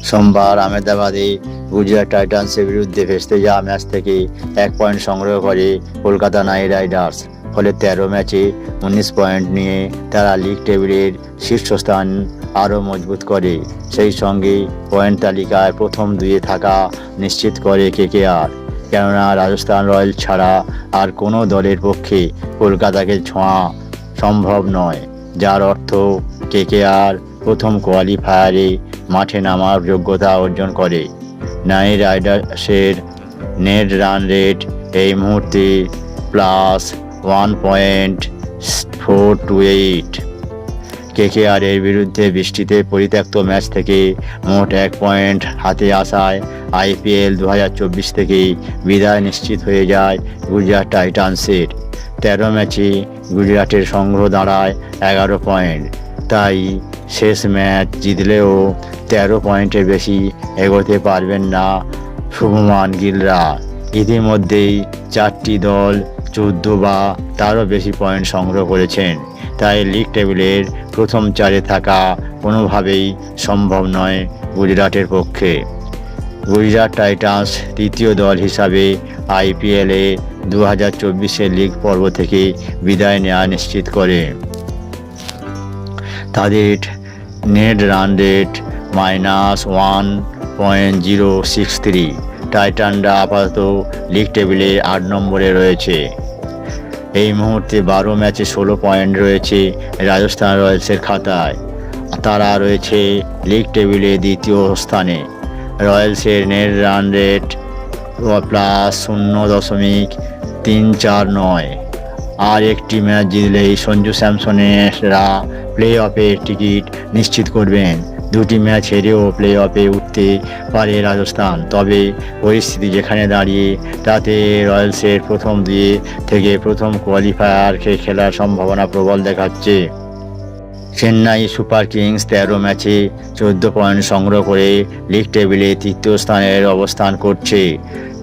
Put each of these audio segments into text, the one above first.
সোমবার আহমেদাবাদে গুজরাট টাইটান্সের বিরুদ্ধে ভেস্তে যাওয়া ম্যাচ থেকে 1 পয়েন্ট সংগ্রহ করে কলকাতা নাইট রাইডার্স। ফলে 13 ম্যাচে 19 পয়েন্ট নিয়ে তারা লিগ টেবিলের শীর্ষস্থান আরও মজবুত করে। সেই সঙ্গে পয়েন্ট তালিকায় প্রথম দুইয়ে থাকা নিশ্চিত করে কেকেআর। কেননা রাজস্থান রয়্যালস ছাড়া আর কোনো দলের পক্ষে কলকাতাকে ছোঁয়া সম্ভব নয়, যার অর্থ কেকেআর প্রথম কোয়ালিফায়ারে মাঠে নামার যোগ্যতা অর্জন করে। নাইট রাইডার্সের নেট রান রেট এই মুহূর্তে +1.428। কেকেআরের বিরুদ্ধে বৃষ্টিতে পরিত্যক্ত ম্যাচ থেকে মোট 1 পয়েন্ট হাতে আসায় IPL 2024 থেকে বিদায় নিশ্চিত হয়ে যায় গুজরাট টাইটান্সের। 13 ম্যাচে গুজরাটের সংগ্রহ দাঁড়ায় 11 পয়েন্ট। তাই শেষ ম্যাচ জিতলেও 13 পয়েন্টের বেশি এগোতে পারবেন না শুভমান গিলরা। ইতিমধ্যেই 4টি দল 14 বা তারও বেশি পয়েন্ট সংগ্রহ করেছেন। তাই লিগ টেবিলের প্রথম 4-এ থাকা কোনোভাবেই সম্ভব নয় গুজরাটের পক্ষে। গুজরাট টাইটান্স তৃতীয় দল হিসাবে IPL-এ 2024-এর লিগ পর্ব থেকে বিদায় নেওয়া নিশ্চিত করে। তাদের নেট রান রেট -1.063। টাইটানরা আপাতত লিগ টেবিলে 8 নম্বরে রয়েছে। এই মুহূর্তে 12 ম্যাচে 16 পয়েন্ট রয়েছে রাজস্থান রয়্যালসের খাতায়। তারা রয়েছে লিগ টেবিলে দ্বিতীয় স্থানে। রয়্যালসের নেট রান রেট +0.349। আর একটি ম্যাচ জিতলেই সঞ্জু স্যামসনেরা প্লে অফের টিকিট নিশ্চিত করবেন। 2টি ম্যাচ হেরেও প্লে অফে উঠতে পারে রাজস্থান। তবে পরিস্থিতি যেখানে দাঁড়িয়ে তাতে রয়্যালসের প্রথম দুয়ে থেকে প্রথম কোয়ালিফায়ারকে খেলার সম্ভাবনা প্রবল দেখাচ্ছে। চেন্নাই সুপার কিংস 13 ম্যাচে 14 পয়েন্ট সংগ্রহ করে লিগ টেবিলে তৃতীয় স্থানের অবস্থান করছে।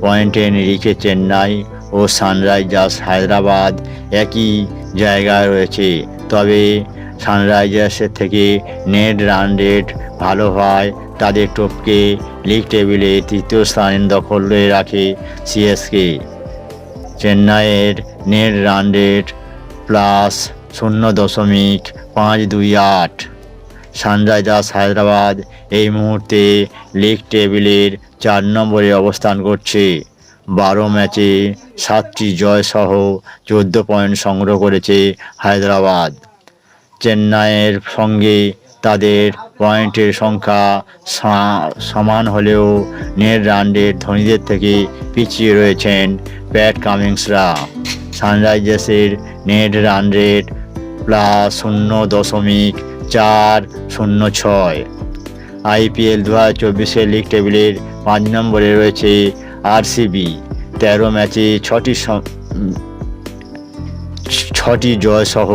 পয়েন্টের নিরিখে চেন্নাই ও সানরাইজার্স হায়দ্রাবাদ একই জায়গায় রয়েছে। তবে সানরাইজার্সের থেকে নেট রান রেট ভালো হয় তাদের টপকে লিগ টেবিলে তৃতীয় স্থান দখলে রাখে CSK। চেন্নাইয়ের net run rate +0.528। Sunrisers Hyderabad এই মুহূর্তে লিগ টেবিলের 4 নম্বরে অবস্থান করছে। 12 ম্যাচে 7টি জয় সহ 14 পয়েন্ট সংগ্রহ করেছে হায়দ্রাবাদ। চেন্নাইয়ের সঙ্গে তাদের পয়েন্টের সংখ্যা সমান হলেও নেট রান রেট ধোনিদের থেকে পিছিয়ে রয়েছেন প্যাট কামিন্সরা। সানরাইজার্সের নেট রান রেট +0.406। IPL 2024-এর লিগ টেবিলের 5 নম্বরে রয়েছে RCB। 13 ম্যাচে 6টি জয় সহ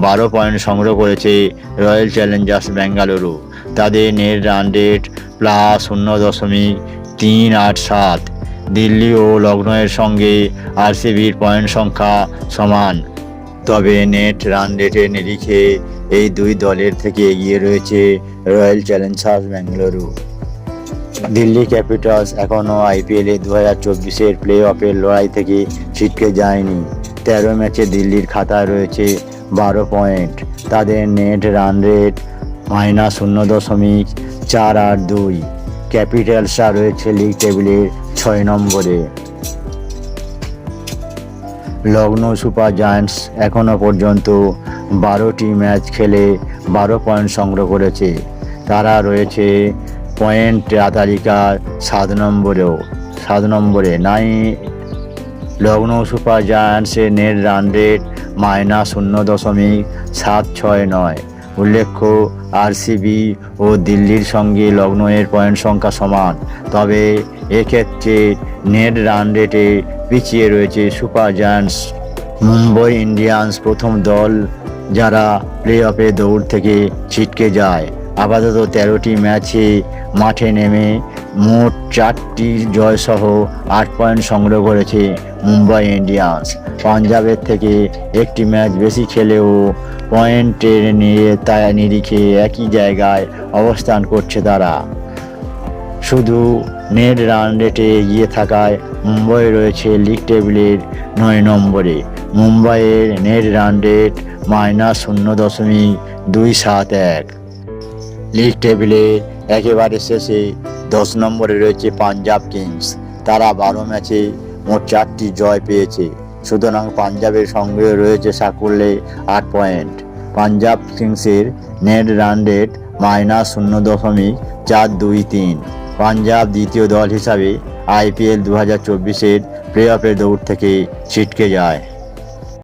12 পয়েন্ট সংগ্রহ করেছে রয়্যাল চ্যালেঞ্জার্স বেঙ্গালুরু। তাদের নেট রান রেট +0.387। দিল্লি ও লখনউয়ের সঙ্গে RCBর পয়েন্ট সংখ্যা সমান। তবে নেট রান রেটের নিরিখে এই দুই দলের থেকে এগিয়ে রয়েছে royal Challengers Bengaluru. Delhi Capitals এখনও IPL 2024-এর প্লে অফের লড়াই থেকে ছিটকে যায়নি। 13 ম্যাচে দিল্লির খাতায় রয়েছে 12 পয়েন্ট। তাদের নেট রান রেট -0.482। ক্যাপিটালসরা রয়েছে লিগ টেবিলের 6 নম্বরে। লখনউ সুপার জায়ান্টস এখনও পর্যন্ত 12টি ম্যাচ খেলে 12 পয়েন্ট সংগ্রহ করেছে। তারা রয়েছে পয়েন্ট তালিকার 7 নম্বরে। লখনউ সুপার জায়ান্টসের নেট রান রেট -0.769। উল্লেখ্য, RCB ও দিল্লির সঙ্গে লখনউয়ের পয়েন্ট সংখ্যা সমান। তবে এক্ষেত্রে নেট রান রেটে পিছিয়ে রয়েছে সুপার জায়ান্টস। মুম্বই ইন্ডিয়ান্স প্রথম দল যারা প্লে অফে দৌড় থেকে ছিটকে যায়। আপাতত 13টি ম্যাচে মাঠে নেমে মোট 4টি জয় সহ 8 পয়েন্ট সংগ্রহ করেছে মুম্বাই ইন্ডিয়ান্স। পাঞ্জাবের থেকে একটি ম্যাচ বেশি খেলেও পয়েন্টের নিরিখে একই জায়গায় অবস্থান করছে তারা। শুধু নেট রান রেটে এগিয়ে থাকায় মুম্বাই রয়েছে লিগ টেবিলের 9 নম্বরে। মুম্বাইয়ের নেট রান রেট -0.271। লিগ টেবিলে একেবারে শেষে 10 নম্বরে রয়েছে পাঞ্জাব কিংস। তারা 12 ম্যাচে মোট 4টি জয় পেয়েছে, সুতরাং পাঞ্জাবের সঙ্গে রয়েছে সাকুল্যে 8 পয়েন্ট। পাঞ্জাব কিংসের নেট রান রেট -0.423। পাঞ্জাব দ্বিতীয় দল হিসাবে IPL 2024-এর প্লে অফের দৌড় থেকে ছিটকে যায়।